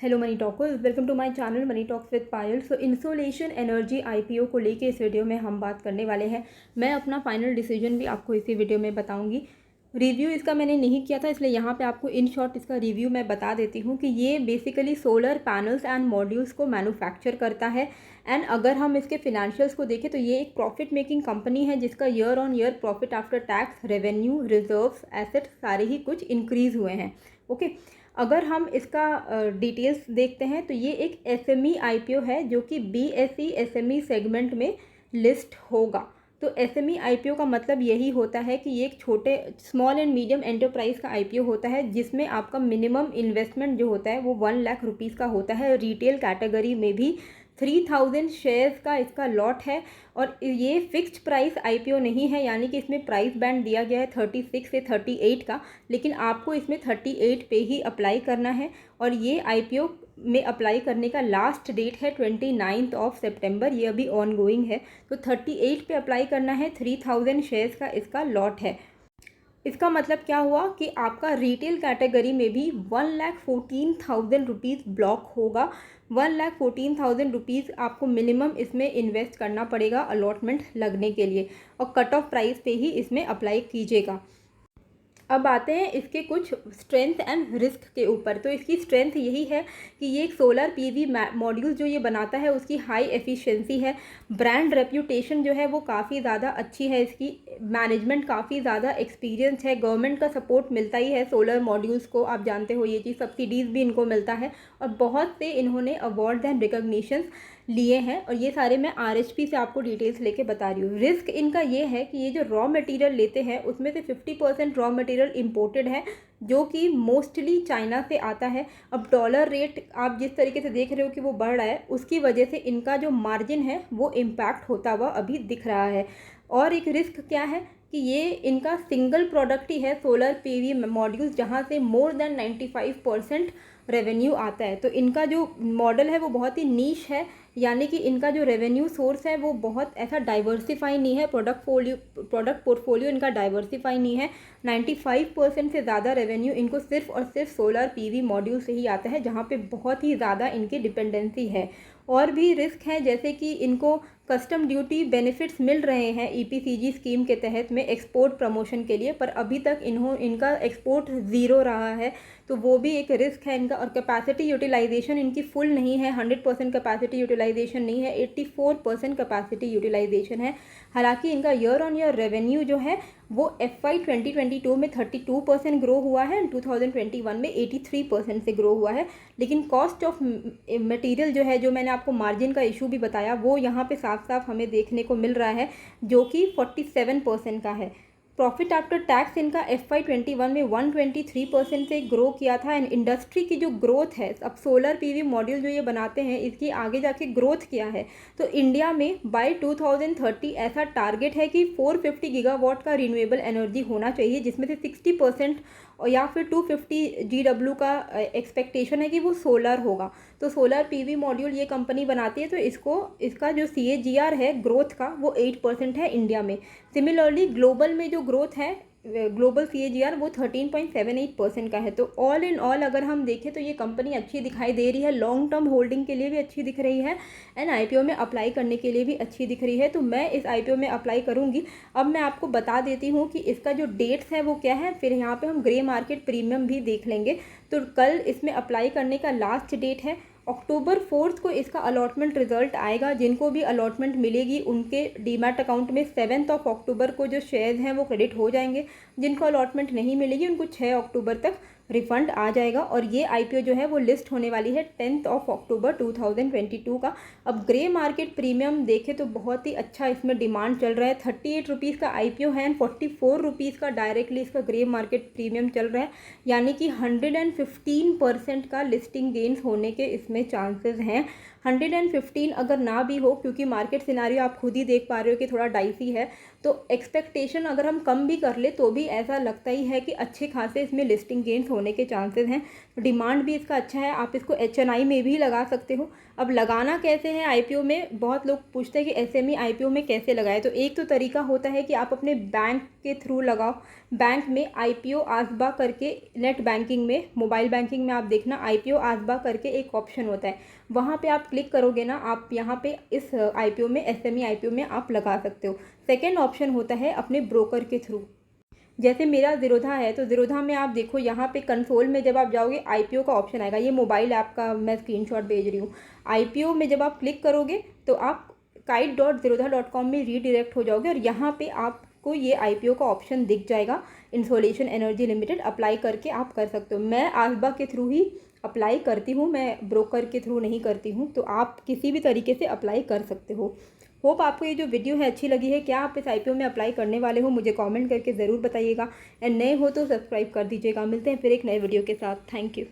Hello money talkers, welcome to my channel money talks with Payal. So insolation energy IPO को लेके इस video में हम बात करने वाले हैं। मैं अपना फाइनल डिसीजन भी आपको इसी वीडियो में बताऊंगी। रिव्यू इसका मैंने नहीं किया था, इसलिए यहाँ पे आपको इन शॉर्ट इसका रिव्यू मैं बता देती हूँ कि ये basically solar panels and modules को मैन्युफैक्चर करता है। एंड अगर हम इसके फिनेंशियल्स को देखें तो ये एक प्रॉफिट मेकिंग कंपनी है जिसका year on year profit after tax, revenue, reserves, assets सारे ही कुछ इंक्रीज़ हुए हैं। ओके, अगर हम इसका डिटेल्स देखते हैं तो ये एक एसएमई आईपीओ है जो कि बीएसई एसएमई सेगमेंट में लिस्ट होगा। तो एसएमई आईपीओ का मतलब यही होता है कि ये एक छोटे स्मॉल एंड मीडियम एंटरप्राइज का आईपीओ होता है जिसमें आपका मिनिमम इन्वेस्टमेंट जो होता है वो 1 लाख रुपीज़ का होता है। रिटेल कैटेगरी में भी 3000 शेयर्स का इसका लॉट है और ये फिक्स्ड प्राइस आईपीओ नहीं है, यानी कि इसमें प्राइस बैंड दिया गया है 36 से 38 का, लेकिन आपको इसमें 38 पे ही अप्लाई करना है। और ये आईपीओ में अप्लाई करने का लास्ट डेट है 29 सितंबर, ये अभी ऑन गोइंग है। तो 38 पे अप्लाई करना है, 3000 शेयर्स का इसका लॉट है। इसका मतलब क्या हुआ कि आपका रिटेल कैटेगरी में भी 1,14,000 रुपीज़ ब्लॉक होगा। 1,14,000 आपको मिनिमम इसमें इन्वेस्ट करना पड़ेगा अलॉटमेंट लगने के लिए, और कट ऑफ प्राइस पे ही इसमें अप्लाई कीजिएगा। अब आते हैं इसके कुछ स्ट्रेंथ एंड रिस्क के ऊपर। तो इसकी स्ट्रेंथ यही है कि ये एक सोलर पीवी मॉड्यूल जो ये बनाता है उसकी हाई एफिशिएंसी है। ब्रांड रेप्यूटेशन जो है वो काफ़ी ज़्यादा अच्छी है, इसकी मैनेजमेंट काफ़ी ज़्यादा एक्सपीरियंस है। गवर्नमेंट का सपोर्ट मिलता ही है सोलर मॉड्यूल्स को, आप जानते हो ये चीज़, सब्सिडीज़ भी इनको मिलता है और बहुत से इन्होंने अवार्ड एंड रिकॉग्निशंस लिए हैं। और ये सारे मैं आरएचपी से आपको डिटेल्स लेके बता रही हूँ। रिस्क इनका ये है कि ये जो रॉ मटेरियल लेते हैं उसमें से 50% रॉ मटेरियल इम्पोर्टेड है जो कि मोस्टली चाइना से आता है। अब डॉलर रेट आप जिस तरीके से देख रहे हो कि वो बढ़ रहा है, उसकी वजह से इनका जो मार्जिन है वो इम्पैक्ट होता हुआ अभी दिख रहा है। और एक रिस्क क्या है कि ये इनका सिंगल प्रोडक्ट ही है सोलर पीवी मॉड्यूल्स जहाँ से मोर देन 95% रेवेन्यू आता है। तो इनका जो मॉडल है वो बहुत ही नीश है, यानी कि इनका जो रेवेन्यू सोर्स है वो बहुत ऐसा डाइवर्सिफाई नहीं है। प्रोडक्ट पोर्टफोलियो इनका डाइवर्सिफाई नहीं है। 95% से ज़्यादा रेवेन्यू इनको सिर्फ और सिर्फ सोलर पीवी मॉड्यूल से ही आता है, जहाँ पे बहुत ही ज़्यादा इनकी डिपेंडेंसी है। और भी रिस्क हैं, जैसे कि इनको कस्टम ड्यूटी बेनिफिट्स मिल रहे हैं ईपीसीजी स्कीम के तहत में एक्सपोर्ट प्रमोशन के लिए, पर अभी तक इनका एक्सपोर्ट ज़ीरो रहा है, तो वो भी एक रिस्क है इनका। और कैपेसिटी यूटिलाइजेशन इनकी फुल नहीं है, 100% कैपेसिटी यूटिलाइजेशन नहीं है, 84% कैपेसिटी यूटिलाइजेशन है। हालांकि इनका ईयर ऑन ईयर रेवेन्यू जो है वो FY 2022 में 32% ग्रो हुआ है, 2021 में 83% से ग्रो हुआ है। लेकिन कॉस्ट ऑफ मटेरियल जो है, जो मैंने आपको मार्जिन का इशू भी बताया, वो यहाँ पे साफ साफ हमें देखने को मिल रहा है, जो कि 47% का है। प्रॉफिट आफ्टर टैक्स इनका FY 21 में 123% से ग्रो किया था। एंड इंडस्ट्री की जो ग्रोथ है, अब सोलर पीवी मॉड्यूल जो ये बनाते हैं इसकी आगे जाके ग्रोथ क्या है, तो इंडिया में बाय 2030 ऐसा टारगेट है कि 450 गीगावाट का रिन्यूएबल एनर्जी होना चाहिए, जिसमें से 60% और या फिर 250 GW का एक्सपेक्टेशन है कि वो सोलर होगा। तो सोलर पीवी मॉड्यूल ये कंपनी बनाती है, तो इसका जो CAGR है ग्रोथ का वो 8% है इंडिया में। सिमिलरली ग्लोबल में जो ग्रोथ है, ग्लोबल CAGR वो 13.78% का है। तो ऑल इन ऑल अगर हम देखें तो ये कंपनी अच्छी दिखाई दे रही है, लॉन्ग टर्म होल्डिंग के लिए भी अच्छी दिख रही है एंड IPO में अप्लाई करने के लिए भी अच्छी दिख रही है। तो मैं इस IPO में अप्लाई करूँगी। अब मैं आपको बता देती हूँ कि इसका जो डेट्स है वो क्या है, फिर यहाँ पे हम ग्रे मार्केट प्रीमियम भी देख लेंगे। तो कल इसमें अप्लाई करने का लास्ट डेट है, अक्टूबर 4 को इसका अलॉटमेंट रिजल्ट आएगा। जिनको भी अलॉटमेंट मिलेगी उनके डीमैट अकाउंट में 7 अक्टूबर को जो शेयर्स हैं वो क्रेडिट हो जाएंगे। जिनको अलॉटमेंट नहीं मिलेगी उनको 6 अक्टूबर तक रिफंड आ जाएगा। और ये IPO जो है वो लिस्ट होने वाली है 10 अक्टूबर 2022 का। अब ग्रे मार्केट प्रीमियम देखें तो बहुत ही अच्छा इसमें डिमांड चल रहा है। 38 रुपीज़ का IPO है एंड 44 रुपीज़ का डायरेक्टली इसका ग्रे मार्केट प्रीमियम चल रहा है, यानी कि 115% का लिस्टिंग गेन्स होने के इसमें चांसेस हैं। 115 अगर ना भी हो, क्योंकि मार्केट सिनारियो आप खुद ही देख पा रहे हो कि थोड़ा डाइसी है, तो एक्सपेक्टेशन अगर हम कम भी कर ले तो भी ऐसा लगता ही है कि अच्छे खासे इसमें लिस्टिंग गेन्स होने के चांसेस हैं। डिमांड भी इसका अच्छा है, आप इसको HNI में भी लगा सकते हो। अब लगाना कैसे है IPO में, बहुत लोग पूछते हैं कि SME IPO में कैसे लगाए। तो एक तो तरीका होता है कि आप अपने बैंक के थ्रू लगाओ। बैंक में IPO आसबा करके, नेट बैंकिंग में, मोबाइल बैंकिंग में आप देखना IPO आसबा करके एक ऑप्शन होता है, वहाँ पे आप क्लिक करोगे ना, आप यहाँ पे इस IPO में, SME IPO में आप लगा सकते हो। सेकेंड ऑप्शन होता है अपने ब्रोकर के थ्रू। जैसे मेरा ज़ीरोधा है, तो ज़ीरोधा में आप देखो यहाँ पे कंसोल में जब आप जाओगे IPO का ऑप्शन आएगा। ये मोबाइल ऐप का मैं स्क्रीनशॉट भेज रही हूँ। IPO में जब आप क्लिक करोगे तो आप kite.zerodha.com में रीडायरेक्ट हो जाओगे और यहाँ पे आपको ये IPO का ऑप्शन दिख जाएगा, इंसोलेशन एनर्जी लिमिटेड। अप्लाई करके आप कर सकते हो। मैं आसबा के थ्रू ही अप्लाई करती हूँ, मैं ब्रोकर के थ्रू नहीं करती हूँ। तो आप किसी भी तरीके से अप्लाई कर सकते हो। होप आपको ये जो वीडियो है अच्छी लगी है। क्या आप इस IPO में अप्लाई करने वाले हो, मुझे कमेंट करके ज़रूर बताइएगा। एंड नए हो तो सब्सक्राइब कर दीजिएगा। मिलते हैं फिर एक नए वीडियो के साथ। Thank you.